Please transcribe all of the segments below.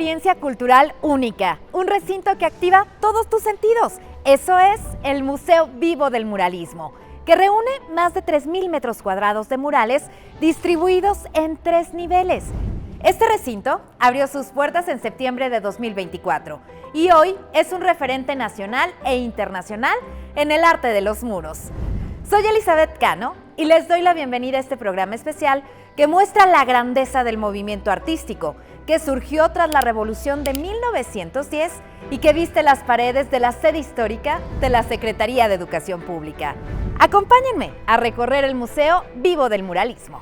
experiencia cultural única, un recinto que activa todos tus sentidos. Eso es el Museo Vivo del Muralismo, que reúne más de 3,000 metros cuadrados de murales distribuidos en 3 niveles. Este recinto abrió sus puertas en septiembre de 2024 y hoy es un referente nacional e internacional en el arte de los muros. Soy Elizabeth Cano y les doy la bienvenida a este programa especial que muestra la grandeza del movimiento artístico que surgió tras la Revolución de 1910 y que viste las paredes de la sede histórica de la Secretaría de Educación Pública. Acompáñenme a recorrer el Museo Vivo del Muralismo.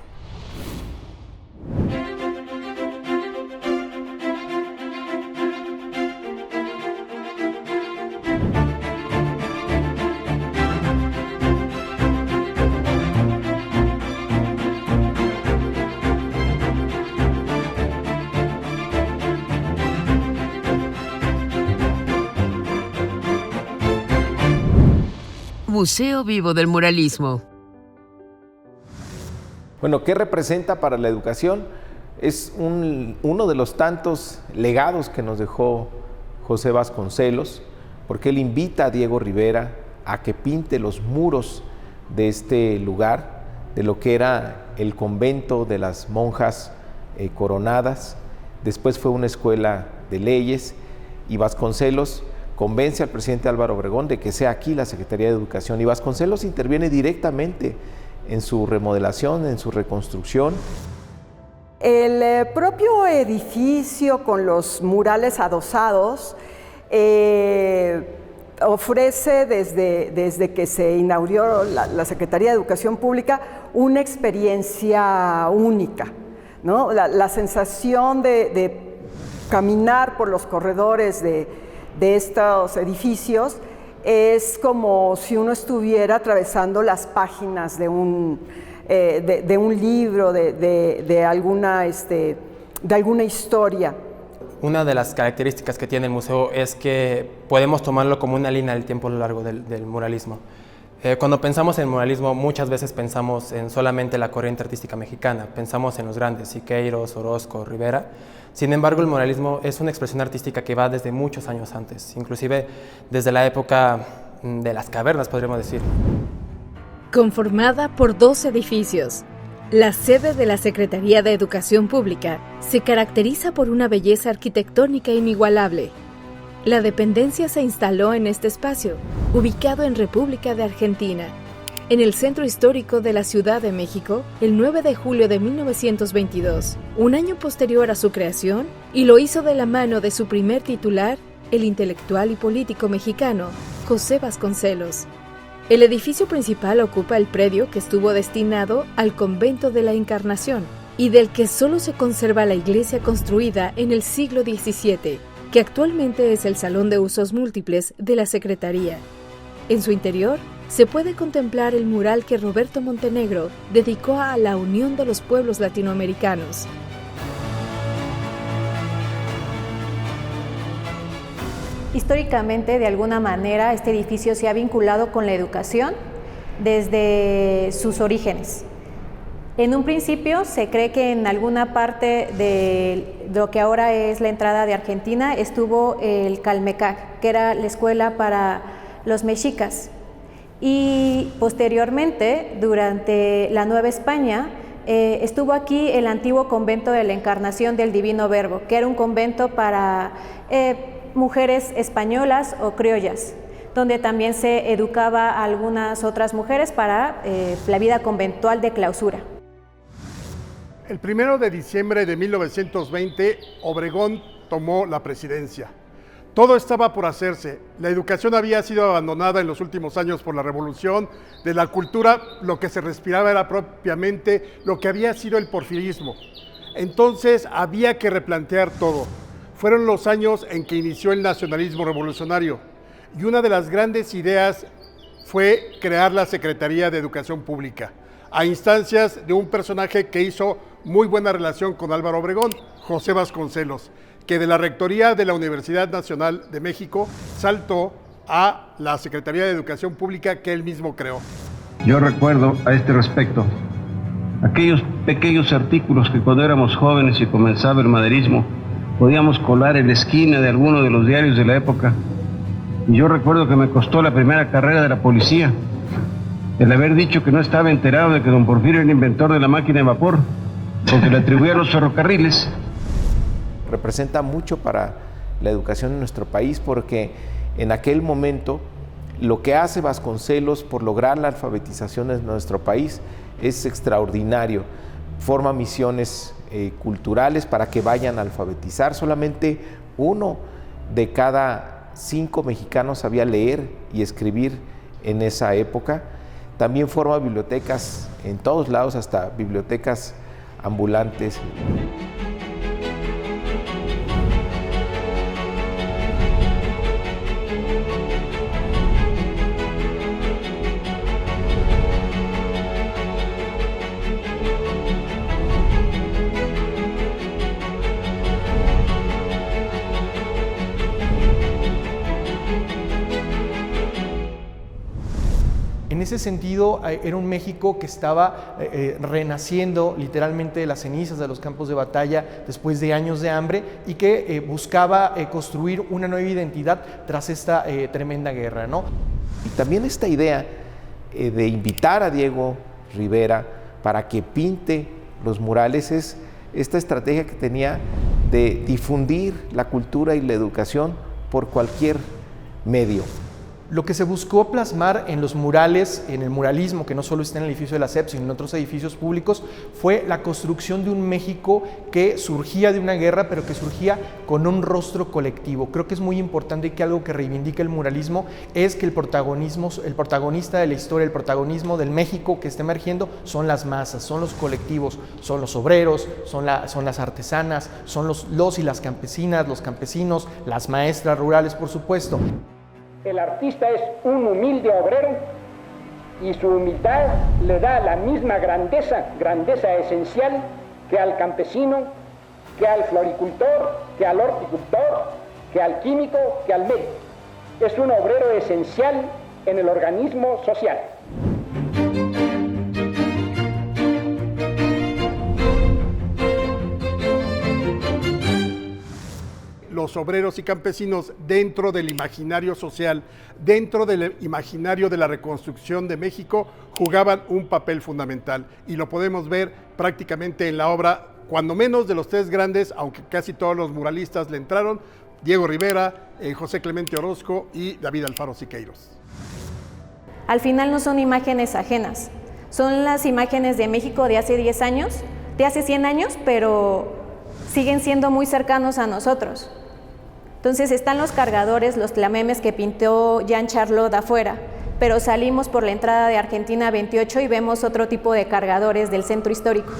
Museo Vivo del Muralismo. Bueno, ¿qué representa para la educación? Es uno de los tantos legados que nos dejó José Vasconcelos, porque él invita a Diego Rivera a que pinte los muros de este lugar, de lo que era el convento de las monjas coronadas. Después fue una escuela de leyes y Vasconcelos convence al presidente Álvaro Obregón de que sea aquí la Secretaría de Educación, y Vasconcelos interviene directamente en su remodelación, en su reconstrucción. El propio edificio con los murales adosados ofrece desde que se inauguró la Secretaría de Educación Pública una experiencia única, ¿no? La sensación de caminar por los corredores de estos edificios es como si uno estuviera atravesando las páginas de un libro, de alguna historia. Una de las características que tiene el museo es que podemos tomarlo como una línea del tiempo a lo largo del muralismo. Cuando pensamos en muralismo, muchas veces pensamos en solamente la corriente artística mexicana, pensamos en los grandes, Siqueiros, Orozco, Rivera. Sin embargo, el muralismo es una expresión artística que va desde muchos años antes, inclusive desde la época de las cavernas, podríamos decir. Conformada por 2 edificios, la sede de la Secretaría de Educación Pública se caracteriza por una belleza arquitectónica inigualable. La dependencia se instaló en este espacio, ubicado en República de Argentina, en el centro histórico de la Ciudad de México, el 9 de julio de 1922, un año posterior a su creación, y lo hizo de la mano de su primer titular, el intelectual y político mexicano, José Vasconcelos. El edificio principal ocupa el predio que estuvo destinado al Convento de la Encarnación y del que solo se conserva la iglesia construida en el siglo XVII, que actualmente es el Salón de Usos Múltiples de la Secretaría. En su interior se puede contemplar el mural que Roberto Montenegro dedicó a la unión de los pueblos latinoamericanos. Históricamente, de alguna manera, este edificio se ha vinculado con la educación desde sus orígenes. En un principio se cree que en alguna parte de lo que ahora es la entrada de Argentina estuvo el Calmecac, que era la escuela para los mexicas. Y posteriormente, durante la Nueva España, estuvo aquí el antiguo convento de la Encarnación del Divino Verbo, que era un convento para mujeres españolas o criollas, donde también se educaba a algunas otras mujeres para la vida conventual de clausura. El 1 de diciembre de 1920, Obregón tomó la presidencia. Todo estaba por hacerse. La educación había sido abandonada en los últimos años por la revolución. De la cultura, lo que se respiraba era propiamente lo que había sido el porfirismo. Entonces había que replantear todo. Fueron los años en que inició el nacionalismo revolucionario y una de las grandes ideas fue crear la Secretaría de Educación Pública, a instancias de un personaje que hizo muy buena relación con Álvaro Obregón, José Vasconcelos, que de la Rectoría de la Universidad Nacional de México saltó a la Secretaría de Educación Pública que él mismo creó. Yo recuerdo a este respecto aquellos pequeños artículos que cuando éramos jóvenes y comenzaba el maderismo podíamos colar en la esquina de alguno de los diarios de la época. Y yo recuerdo que me costó la primera carrera de la policía el haber dicho que no estaba enterado de que don Porfirio era el inventor de la máquina de vapor, porque le atribuía a los ferrocarriles. Representa mucho para la educación en nuestro país, porque en aquel momento lo que hace Vasconcelos por lograr la alfabetización en nuestro país es extraordinario. Forma misiones culturales para que vayan a alfabetizar. Solamente 1 de cada 5 mexicanos sabía leer y escribir en esa época. También forma bibliotecas en todos lados, hasta bibliotecas ambulantes. En ese sentido, era un México que estaba renaciendo literalmente de las cenizas de los campos de batalla después de años de hambre y que buscaba construir una nueva identidad tras esta tremenda guerra, ¿no? Y también esta idea de invitar a Diego Rivera para que pinte los murales es esta estrategia que tenía de difundir la cultura y la educación por cualquier medio. Lo que se buscó plasmar en los murales, en el muralismo, que no solo está en el edificio de la SEP, sino en otros edificios públicos, fue la construcción de un México que surgía de una guerra, pero que surgía con un rostro colectivo. Creo que es muy importante y que algo que reivindica el muralismo es que el protagonista de la historia, el protagonismo del México que está emergiendo son las masas, son los colectivos, son los obreros, son las artesanas, son los y las campesinas, los campesinos, las maestras rurales, por supuesto. El artista es un humilde obrero y su humildad le da la misma grandeza esencial que al campesino, que al floricultor, que al horticultor, que al químico, que al médico. Es un obrero esencial en el organismo social. Los obreros y campesinos dentro del imaginario social, dentro del imaginario de la reconstrucción de México, jugaban un papel fundamental. Y lo podemos ver prácticamente en la obra, cuando menos de los 3 grandes, aunque casi todos los muralistas le entraron, Diego Rivera, José Clemente Orozco y David Alfaro Siqueiros. Al final no son imágenes ajenas, son las imágenes de México de hace 10 años, de hace 100 años, pero siguen siendo muy cercanos a nosotros. Entonces están los cargadores, los tlamemes que pintó Jean Charlot afuera, pero salimos por la entrada de Argentina 28 y vemos otro tipo de cargadores del centro histórico.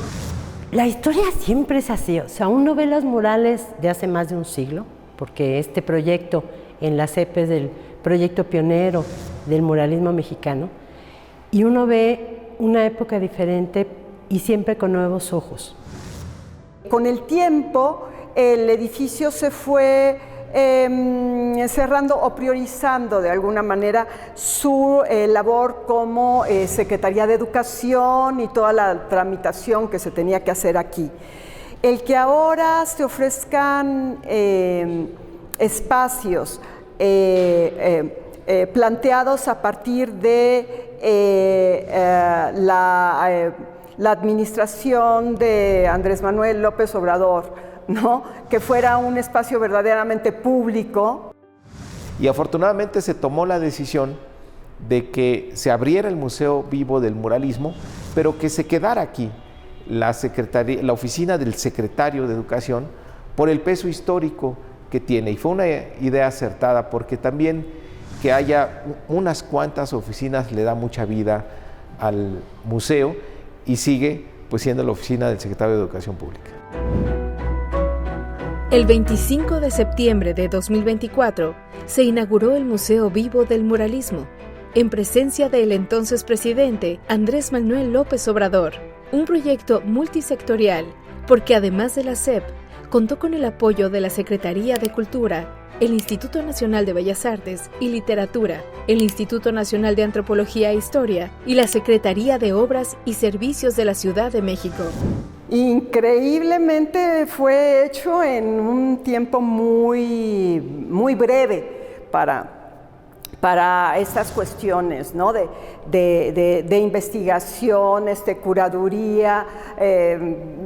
La historia siempre es así, o sea, uno ve los murales de hace más de un siglo, porque este proyecto en la SEP es el proyecto pionero del muralismo mexicano, y uno ve una época diferente y siempre con nuevos ojos. Con el tiempo, el edificio se fue cerrando o priorizando de alguna manera su labor como Secretaría de Educación y toda la tramitación que se tenía que hacer aquí. El que ahora se ofrezcan espacios planteados a partir de la administración de Andrés Manuel López Obrador, ¿no? Que fuera un espacio verdaderamente público. Y afortunadamente se tomó la decisión de que se abriera el Museo Vivo del Muralismo, pero que se quedara aquí la oficina del secretario de Educación por el peso histórico que tiene. Y fue una idea acertada, porque también que haya unas cuantas oficinas le da mucha vida al museo y sigue pues siendo la oficina del secretario de Educación Pública. El 25 de septiembre de 2024 se inauguró el Museo Vivo del Muralismo, en presencia del entonces presidente Andrés Manuel López Obrador, un proyecto multisectorial porque además de la SEP, contó con el apoyo de la Secretaría de Cultura, el Instituto Nacional de Bellas Artes y Literatura, el Instituto Nacional de Antropología e Historia y la Secretaría de Obras y Servicios de la Ciudad de México. increíblemente fue hecho en un tiempo muy, muy breve para estas cuestiones, ¿no? de investigación, curaduría,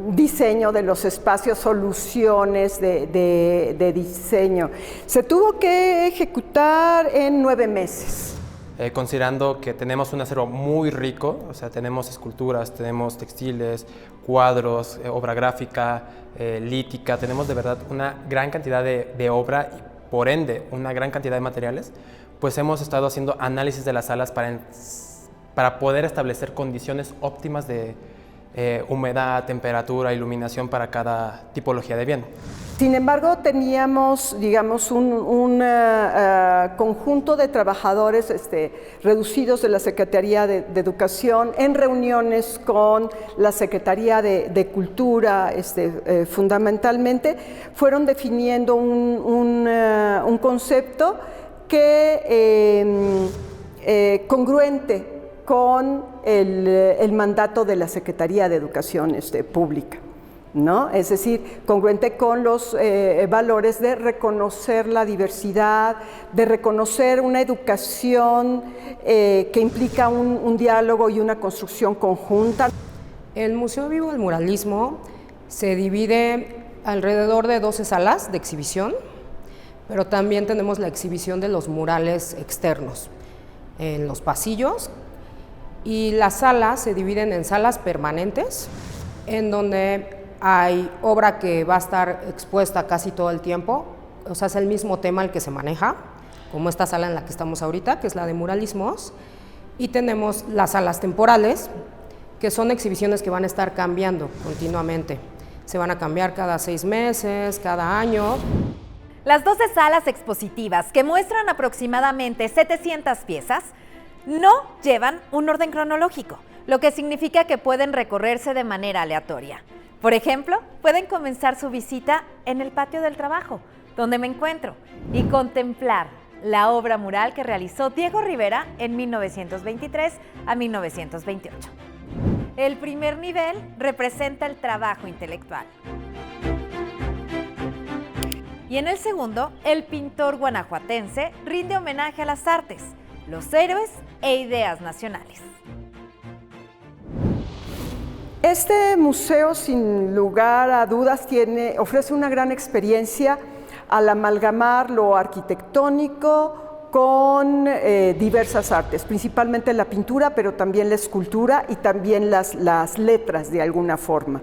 diseño de los espacios, soluciones de diseño. Se tuvo que ejecutar en 9 meses. Considerando que tenemos un acervo muy rico, o sea, tenemos esculturas, tenemos textiles, cuadros, obra gráfica, lítica, tenemos de verdad una gran cantidad de obra y por ende una gran cantidad de materiales, pues hemos estado haciendo análisis de las salas para poder establecer condiciones óptimas de humedad, temperatura, iluminación para cada tipología de bien. Sin embargo, teníamos, digamos, un conjunto de trabajadores reducidos de la Secretaría de Educación en reuniones con la Secretaría de Cultura, fundamentalmente, fueron definiendo un concepto que congruente con el mandato de la Secretaría de Educación Pública, ¿no? Es decir, congruente con los valores de reconocer la diversidad, de reconocer una educación que implica un diálogo y una construcción conjunta. El Museo Vivo del Muralismo se divide alrededor de 12 salas de exhibición, pero también tenemos la exhibición de los murales externos en los pasillos, y las salas se dividen en salas permanentes, en donde hay obra que va a estar expuesta casi todo el tiempo, o sea, es el mismo tema el que se maneja, como esta sala en la que estamos ahorita, que es la de muralismos, y tenemos las salas temporales, que son exhibiciones que van a estar cambiando continuamente. Se van a cambiar cada 6 meses, cada año. Las 12 salas expositivas, que muestran aproximadamente 700 piezas, no llevan un orden cronológico, lo que significa que pueden recorrerse de manera aleatoria. Por ejemplo, pueden comenzar su visita en el patio del trabajo, donde me encuentro, y contemplar la obra mural que realizó Diego Rivera en 1923 a 1928. El primer nivel representa el trabajo intelectual. Y en el segundo, el pintor guanajuatense rinde homenaje a las artes, los héroes e ideas nacionales. Este museo, sin lugar a dudas, ofrece una gran experiencia al amalgamar lo arquitectónico con diversas artes, principalmente la pintura, pero también la escultura y también las letras de alguna forma.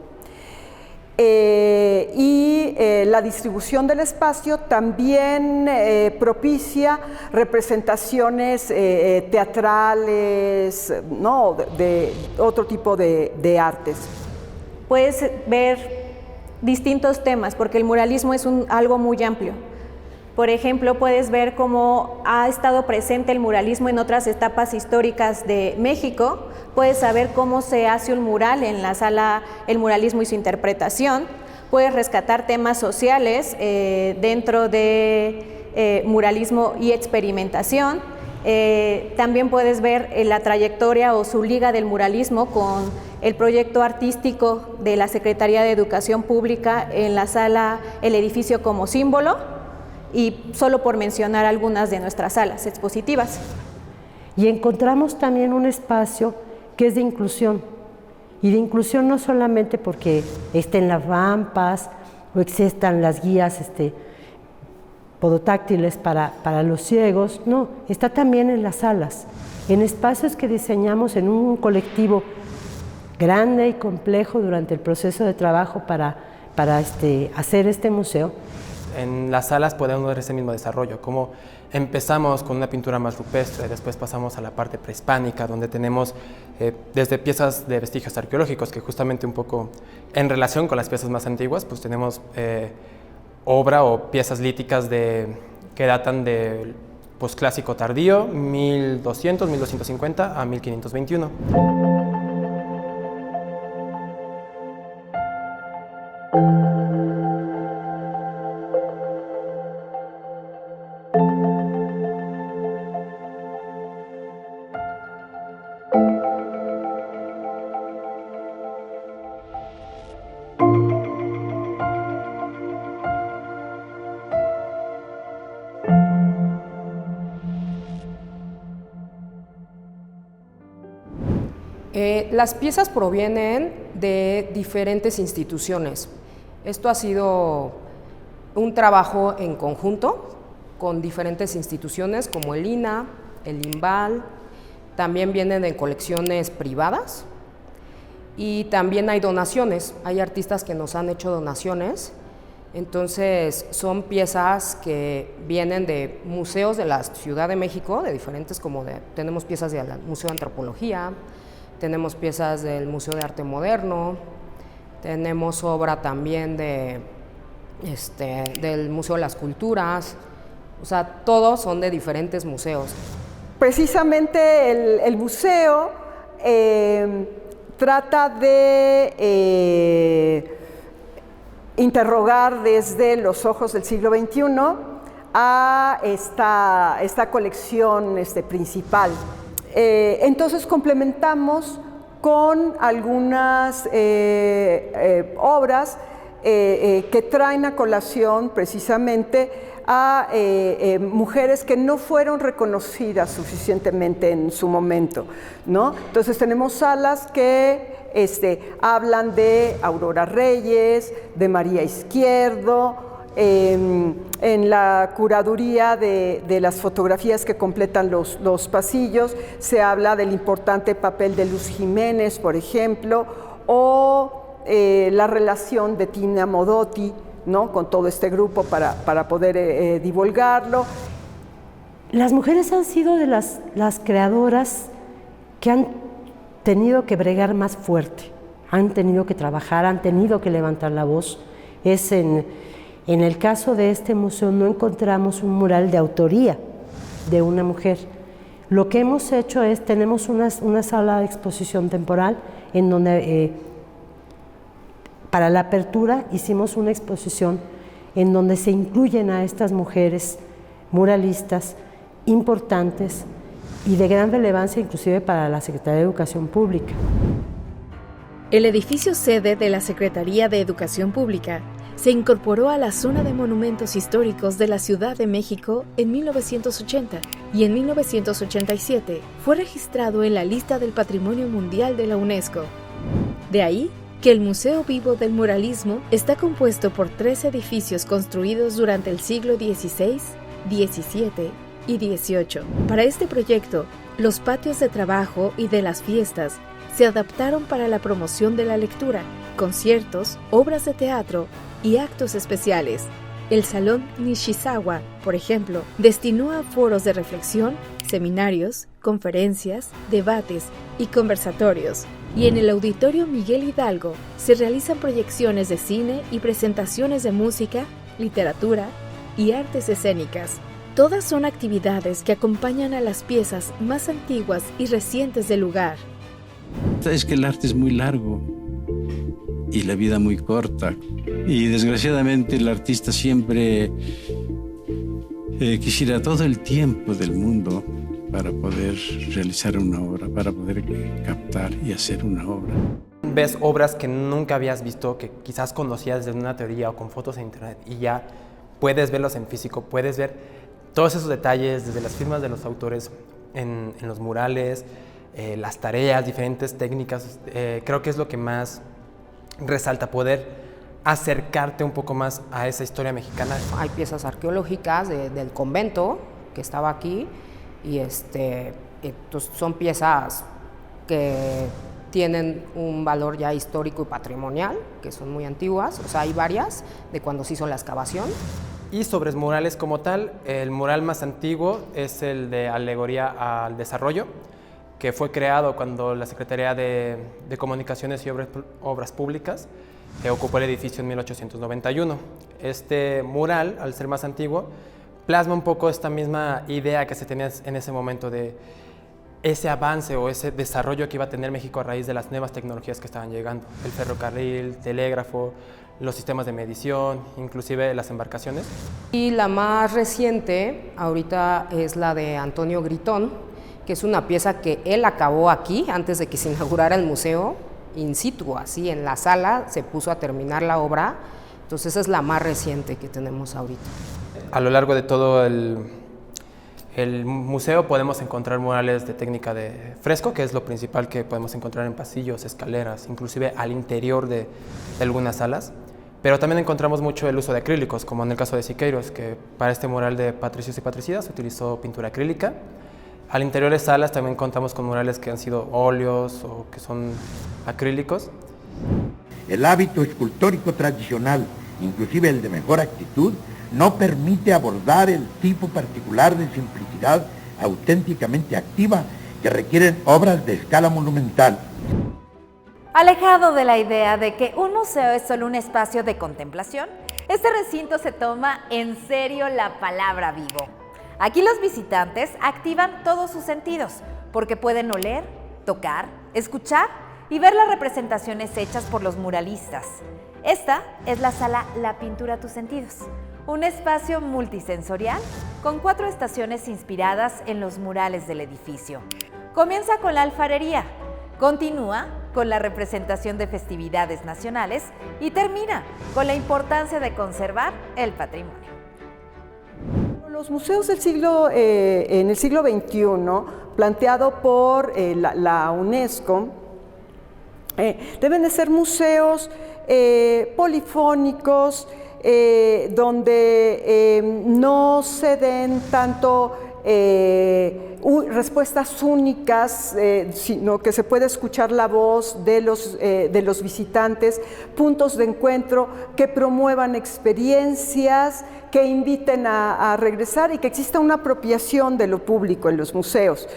La distribución del espacio también propicia representaciones teatrales, ¿no? de otro tipo de artes. Puedes ver distintos temas, porque el muralismo es algo muy amplio. Por ejemplo, puedes ver cómo ha estado presente el muralismo en otras etapas históricas de México. Puedes saber cómo se hace un mural en la sala El muralismo y su interpretación. Puedes rescatar temas sociales dentro de muralismo y experimentación. También puedes ver la trayectoria o su liga del muralismo con el proyecto artístico de la Secretaría de Educación Pública en la sala El edificio como símbolo, y solo por mencionar algunas de nuestras salas expositivas. Y encontramos también un espacio que es de inclusión, y de inclusión no solamente porque estén las rampas o existan las guías podotáctiles para los ciegos, no, está también en las salas, en espacios que diseñamos en un colectivo grande y complejo durante el proceso de trabajo para hacer este museo. En las salas podemos ver ese mismo desarrollo, como empezamos con una pintura más rupestre, después pasamos a la parte prehispánica, donde tenemos desde piezas de vestigios arqueológicos, que justamente un poco en relación con las piezas más antiguas, pues tenemos obra o piezas líticas que datan del posclásico tardío, 1200, 1250 a 1521. Las piezas provienen de diferentes instituciones. Esto ha sido un trabajo en conjunto con diferentes instituciones como el INA, el INVAL, también vienen en colecciones privadas y también hay donaciones, hay artistas que nos han hecho donaciones, entonces son piezas que vienen de museos de la Ciudad de México, de diferentes tenemos piezas del Museo de Antropología, tenemos piezas del Museo de Arte Moderno, tenemos obra también del Museo de las Culturas, o sea, todos son de diferentes museos. Precisamente el museo trata de interrogar desde los ojos del siglo XXI a esta colección principal. Entonces complementamos con algunas obras que traen a colación precisamente a mujeres que no fueron reconocidas suficientemente en su momento, ¿no? Entonces tenemos salas que hablan de Aurora Reyes, de María Izquierdo. En la curaduría de las fotografías que completan los pasillos se habla del importante papel de Luz Jiménez, por ejemplo, o la relación de Tina Modotti, ¿no?, con todo este grupo para poder divulgarlo. Las mujeres han sido de las creadoras que han tenido que bregar más fuerte, han tenido que trabajar, han tenido que levantar la voz. En el caso de este museo no encontramos un mural de autoría de una mujer. Lo que hemos hecho es, tenemos una sala de exposición temporal en donde para la apertura hicimos una exposición en donde se incluyen a estas mujeres muralistas importantes y de gran relevancia inclusive para la Secretaría de Educación Pública. El edificio sede de la Secretaría de Educación Pública se incorporó a la zona de monumentos históricos de la Ciudad de México en 1980 y en 1987 fue registrado en la lista del Patrimonio Mundial de la UNESCO. De ahí que el Museo Vivo del Muralismo está compuesto por 3 edificios construidos durante el siglo XVI, XVII y XVIII. Para este proyecto, los patios de trabajo y de las fiestas se adaptaron para la promoción de la lectura, conciertos, obras de teatro y actos especiales. El Salón Nishizawa, por ejemplo, destinó a foros de reflexión, seminarios, conferencias, debates y conversatorios. Y en el Auditorio Miguel Hidalgo se realizan proyecciones de cine y presentaciones de música, literatura y artes escénicas. Todas son actividades que acompañan a las piezas más antiguas y recientes del lugar. Es que el arte es muy largo y la vida muy corta. Y desgraciadamente el artista siempre quisiera todo el tiempo del mundo para poder realizar una obra, para poder captar y hacer una obra. Ves obras que nunca habías visto, que quizás conocías desde una teoría o con fotos en internet y ya puedes verlos en físico, puedes ver todos esos detalles desde las firmas de los autores en los murales, las tareas, diferentes técnicas. Creo que es lo que más resalta, poder acercarte un poco más a esa historia mexicana. Hay piezas arqueológicas del convento que estaba aquí y entonces son piezas que tienen un valor ya histórico y patrimonial, que son muy antiguas, o sea, hay varias de cuando se hizo la excavación. Y sobre murales como tal, el mural más antiguo es el de Alegoría al Desarrollo, que fue creado cuando la Secretaría de Comunicaciones y Obras Públicas ocupó el edificio en 1891. Este mural, al ser más antiguo, plasma un poco esta misma idea que se tenía en ese momento de ese avance o ese desarrollo que iba a tener México a raíz de las nuevas tecnologías que estaban llegando. El ferrocarril, el telégrafo, los sistemas de medición, inclusive las embarcaciones. Y la más reciente ahorita es la de Antonio Gritón, que es una pieza que él acabó aquí antes de que se inaugurara el museo, in situ, así en la sala se puso a terminar la obra, entonces esa es la más reciente que tenemos ahorita. A lo largo de todo El museo podemos encontrar murales de técnica de fresco, que es lo principal que podemos encontrar en pasillos, escaleras, inclusive al interior de algunas salas. Pero también encontramos mucho el uso de acrílicos, como en el caso de Siqueiros, que para este mural de Patricios y Patricidas utilizó pintura acrílica. Al interior de salas también contamos con murales que han sido óleos o que son acrílicos. El hábito escultórico tradicional, inclusive el de mejor actitud, no permite abordar el tipo particular de simplicidad auténticamente activa que requieren obras de escala monumental. Alejado de la idea de que un museo es solo un espacio de contemplación, este recinto se toma en serio la palabra vivo. Aquí los visitantes activan todos sus sentidos, porque pueden oler, tocar, escuchar y ver las representaciones hechas por los muralistas. Esta es la sala La Pintura a tus Sentidos, un espacio multisensorial con 4 estaciones inspiradas en los murales del edificio. Comienza con la alfarería, continúa con la representación de festividades nacionales y termina con la importancia de conservar el patrimonio. Los museos del en el siglo XXI, planteado por la UNESCO, deben de ser museos polifónicos, donde no se den tanto respuestas únicas, sino que se pueda escuchar la voz de los visitantes, puntos de encuentro que promuevan experiencias, que inviten a regresar y que exista una apropiación de lo público en los museos.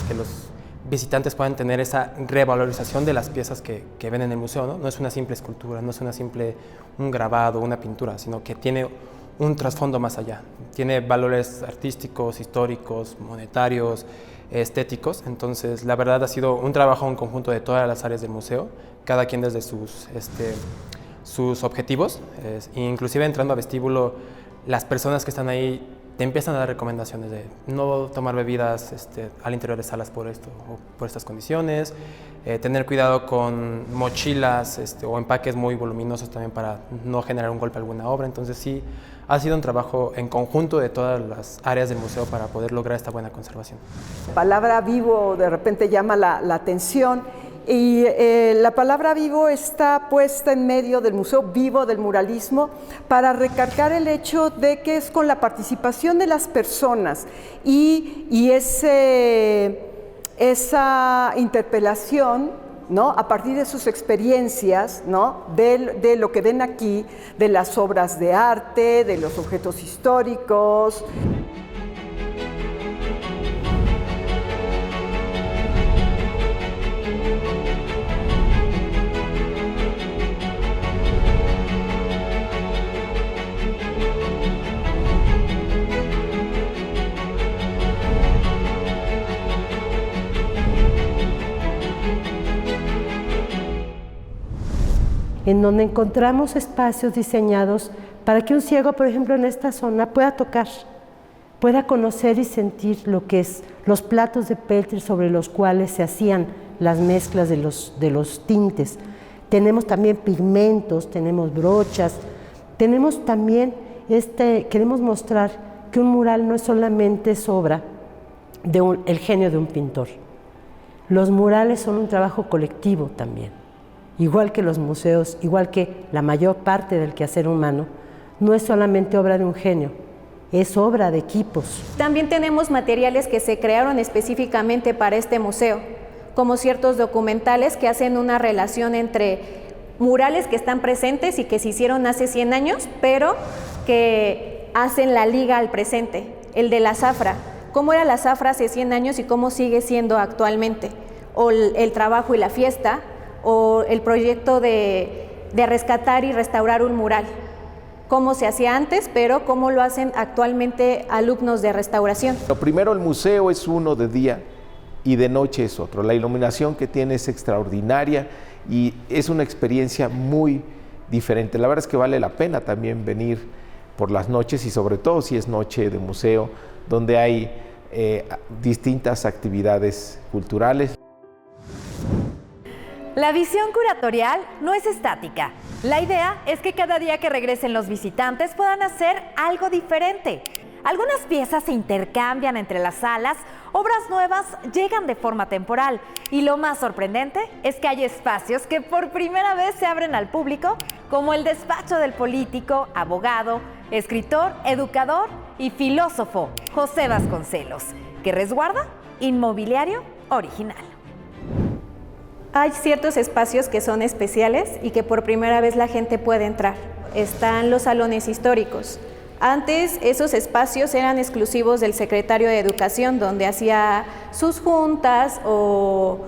Que los visitantes puedan tener esa revalorización de las piezas que ven en el museo, ¿no? No es una simple escultura, no es un grabado, una pintura, sino que tiene un trasfondo más allá. Tiene valores artísticos, históricos, monetarios, estéticos. Entonces, la verdad ha sido un trabajo en conjunto de todas las áreas del museo, cada quien desde sus objetivos. Inclusive entrando a vestíbulo, las personas que están ahí te empiezan a dar recomendaciones de no tomar bebidas al interior de salas por esto o por estas condiciones, tener cuidado con mochilas o empaques muy voluminosos también para no generar un golpe a alguna obra. Entonces sí, ha sido un trabajo en conjunto de todas las áreas del museo para poder lograr esta buena conservación. La palabra vivo de repente llama la atención. Y la palabra vivo está puesta en medio del Museo Vivo del Muralismo para recargar el hecho de que es con la participación de las personas y esa interpelación, ¿no?, a partir de sus experiencias, ¿no?, de lo que ven aquí, de las obras de arte, de los objetos históricos. En donde encontramos espacios diseñados para que un ciego, por ejemplo, en esta zona pueda tocar, pueda conocer y sentir lo que es los platos de Peltri sobre los cuales se hacían las mezclas de los tintes. Tenemos también pigmentos, tenemos brochas, tenemos también, queremos mostrar que un mural no es solamente obra del genio de un pintor. Los murales son un trabajo colectivo también. Igual que los museos, igual que la mayor parte del quehacer humano, no es solamente obra de un genio, es obra de equipos. También tenemos materiales que se crearon específicamente para este museo, como ciertos documentales que hacen una relación entre murales que están presentes y que se hicieron hace 100 años, pero que hacen la liga al presente. El de la zafra, cómo era la zafra hace 100 años y cómo sigue siendo actualmente, o el trabajo y la fiesta, o el proyecto de rescatar y restaurar un mural, cómo se hacía antes, pero cómo lo hacen actualmente alumnos de restauración. Lo primero, el museo es uno de día y de noche es otro. La iluminación que tiene es extraordinaria y es una experiencia muy diferente. La verdad es que vale la pena también venir por las noches y sobre todo si es noche de museo, donde hay distintas actividades culturales. La visión curatorial no es estática. La idea es que cada día que regresen los visitantes puedan hacer algo diferente. Algunas piezas se intercambian entre las salas, obras nuevas llegan de forma temporal y lo más sorprendente es que hay espacios que por primera vez se abren al público, como el despacho del político, abogado, escritor, educador y filósofo José Vasconcelos, que resguarda inmobiliario original. Hay ciertos espacios que son especiales y que por primera vez la gente puede entrar. Están los salones históricos. Antes esos espacios eran exclusivos del secretario de Educación, donde hacía sus juntas o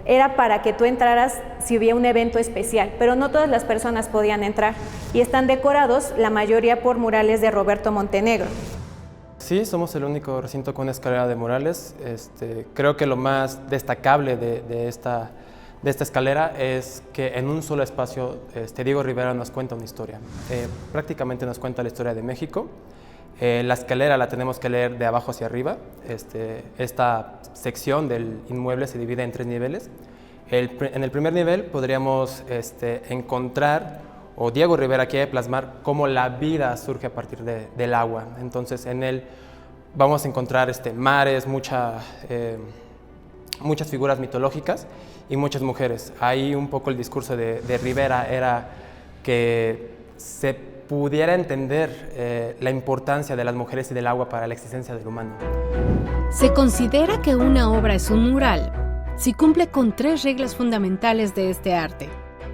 era para que tú entraras si hubiera un evento especial, pero no todas las personas podían entrar y están decorados la mayoría por murales de Roberto Montenegro. Sí, somos el único recinto con una escalera de murales. Creo que lo más destacable de esta escalera es que en un solo espacio Diego Rivera nos cuenta una historia. Prácticamente nos cuenta la historia de México. La escalera la tenemos que leer de abajo hacia arriba. Esta sección del inmueble se divide en 3 niveles. En el primer nivel podríamos encontrar, o Diego Rivera quiere plasmar, cómo la vida surge a partir del agua. Entonces en él vamos a encontrar mares, muchas figuras mitológicas y muchas mujeres. Ahí un poco el discurso de Rivera era que se pudiera entender la importancia de las mujeres y del agua para la existencia del humano. Se considera que una obra es un mural si cumple con 3 reglas fundamentales de este arte: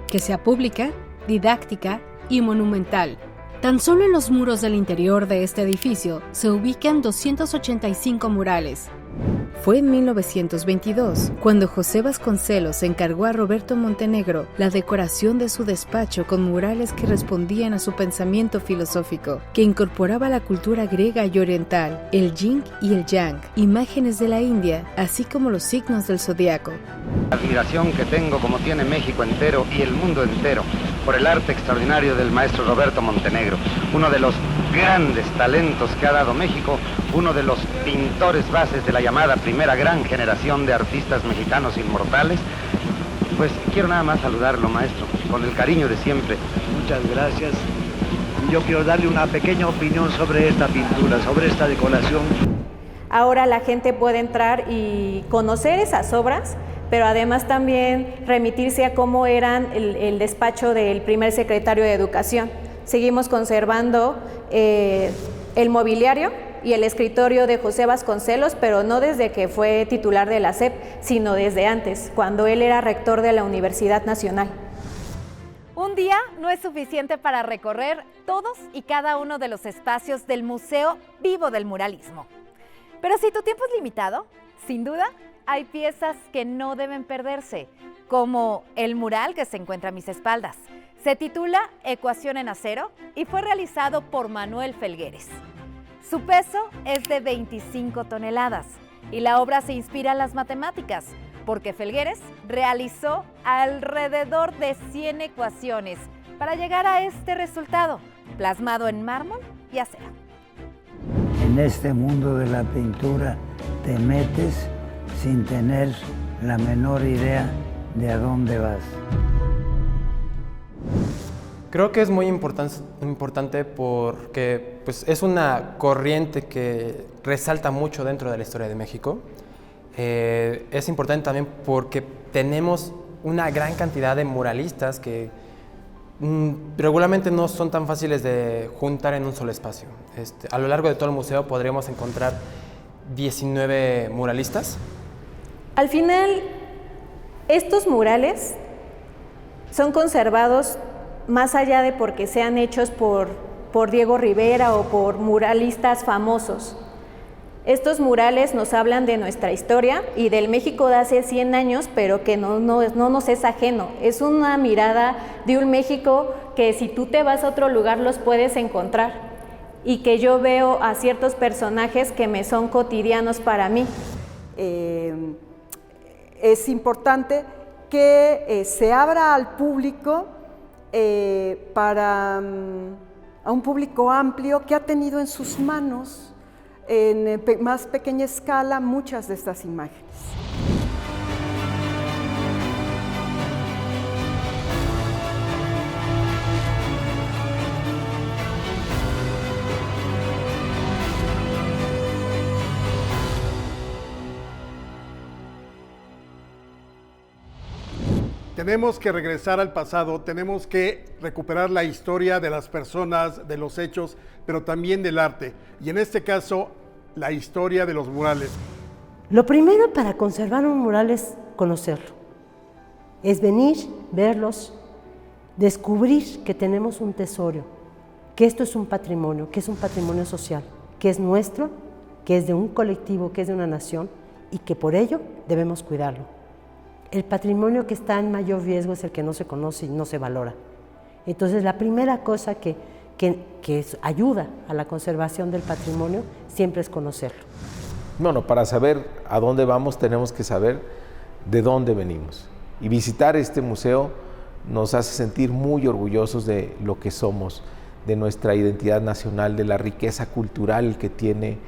que sea pública, didáctica y monumental. Tan solo en los muros del interior de este edificio se ubican 285 murales. Fue en 1922 cuando José Vasconcelos encargó a Roberto Montenegro la decoración de su despacho con murales que respondían a su pensamiento filosófico, que incorporaba la cultura griega y oriental, el yin y el yang, imágenes de la India, así como los signos del zodiaco. La admiración que tengo, como tiene México entero y el mundo entero, por el arte extraordinario del maestro Roberto Montenegro, uno de los grandes talentos que ha dado México, uno de los pintores bases de la llamada primera gran generación de artistas mexicanos inmortales. Pues quiero nada más saludarlo, maestro, con el cariño de siempre. Muchas gracias. Yo quiero darle una pequeña opinión sobre esta pintura, sobre esta decoración. Ahora la gente puede entrar y conocer esas obras, pero además también remitirse a cómo eran el despacho del primer secretario de Educación. Seguimos conservando el mobiliario y el escritorio de José Vasconcelos, pero no desde que fue titular de la SEP, sino desde antes, cuando él era rector de la Universidad Nacional. Un día no es suficiente para recorrer todos y cada uno de los espacios del Museo Vivo del Muralismo. Pero si tu tiempo es limitado, sin duda hay piezas que no deben perderse, como el mural que se encuentra a mis espaldas. Se titula Ecuación en acero y fue realizado por Manuel Felgueres. Su peso es de 25 toneladas y la obra se inspira en las matemáticas, porque Felgueres realizó alrededor de 100 ecuaciones para llegar a este resultado, plasmado en mármol y acero. En este mundo de la pintura te metes sin tener la menor idea de a dónde vas. Creo que es muy importante porque pues, es una corriente que resalta mucho dentro de la historia de México. Es importante también porque tenemos una gran cantidad de muralistas que regularmente no son tan fáciles de juntar en un solo espacio. A lo largo de todo el museo podríamos encontrar 19 muralistas. Al final, estos murales son conservados más allá de porque sean hechos por Diego Rivera o por muralistas famosos. Estos murales nos hablan de nuestra historia y del México de hace 100 años, pero que no nos es ajeno. Es una mirada de un México que si tú te vas a otro lugar los puedes encontrar y que yo veo a ciertos personajes que me son cotidianos para mí. Es importante que se abra al público a un público amplio que ha tenido en sus manos en más pequeña escala muchas de estas imágenes. Tenemos que regresar al pasado, tenemos que recuperar la historia de las personas, de los hechos, pero también del arte. Y en este caso, la historia de los murales. Lo primero para conservar un mural es conocerlo. Es venir, verlos, descubrir que tenemos un tesoro, que esto es un patrimonio, que es un patrimonio social, que es nuestro, que es de un colectivo, que es de una nación y que por ello debemos cuidarlo. El patrimonio que está en mayor riesgo es el que no se conoce y no se valora. Entonces, la primera cosa que ayuda a la conservación del patrimonio siempre es conocerlo. Bueno, para saber a dónde vamos tenemos que saber de dónde venimos. Y visitar este museo nos hace sentir muy orgullosos de lo que somos, de nuestra identidad nacional, de la riqueza cultural que tiene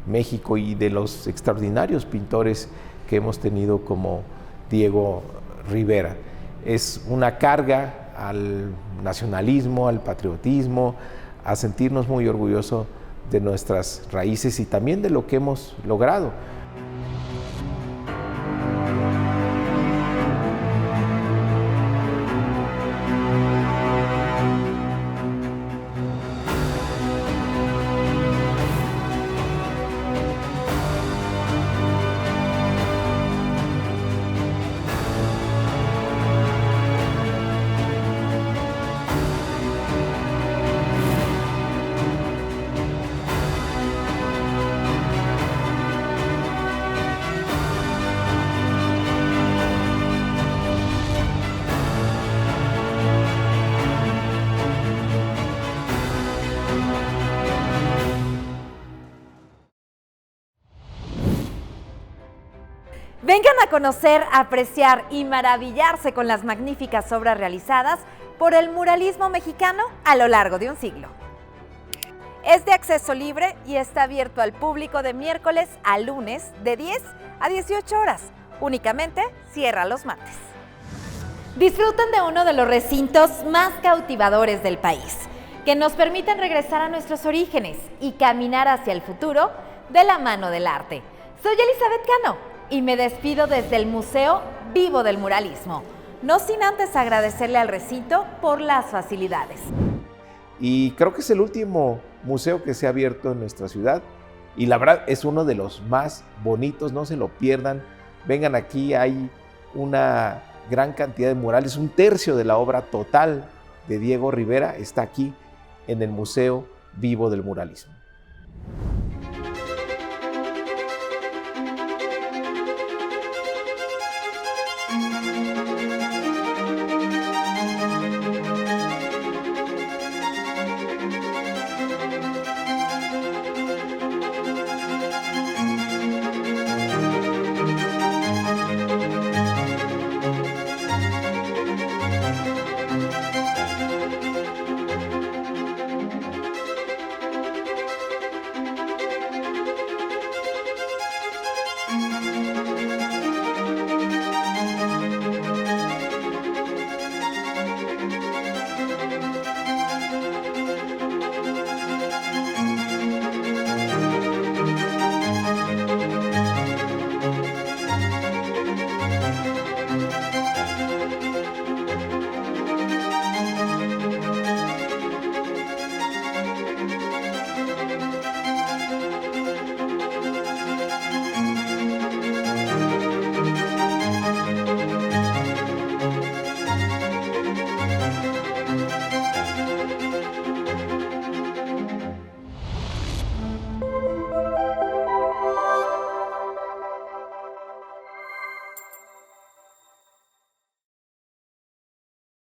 México y de los extraordinarios pintores que hemos tenido como Diego Rivera. Es una carga al nacionalismo, al patriotismo, a sentirnos muy orgullosos de nuestras raíces y también de lo que hemos logrado. Vengan a conocer, apreciar y maravillarse con las magníficas obras realizadas por el muralismo mexicano a lo largo de un siglo. Es de acceso libre y está abierto al público de miércoles a lunes de 10 a 18 horas. Únicamente cierra los martes. Disfruten de uno de los recintos más cautivadores del país, que nos permiten regresar a nuestros orígenes y caminar hacia el futuro de la mano del arte. Soy Elizabeth Cano y me despido desde el Museo Vivo del Muralismo, no sin antes agradecerle al recinto por las facilidades. Y creo que es el último museo que se ha abierto en nuestra ciudad y la verdad es uno de los más bonitos, no se lo pierdan. Vengan aquí, hay una gran cantidad de murales, 1/3 de la obra total de Diego Rivera está aquí en el Museo Vivo del Muralismo. Thank you.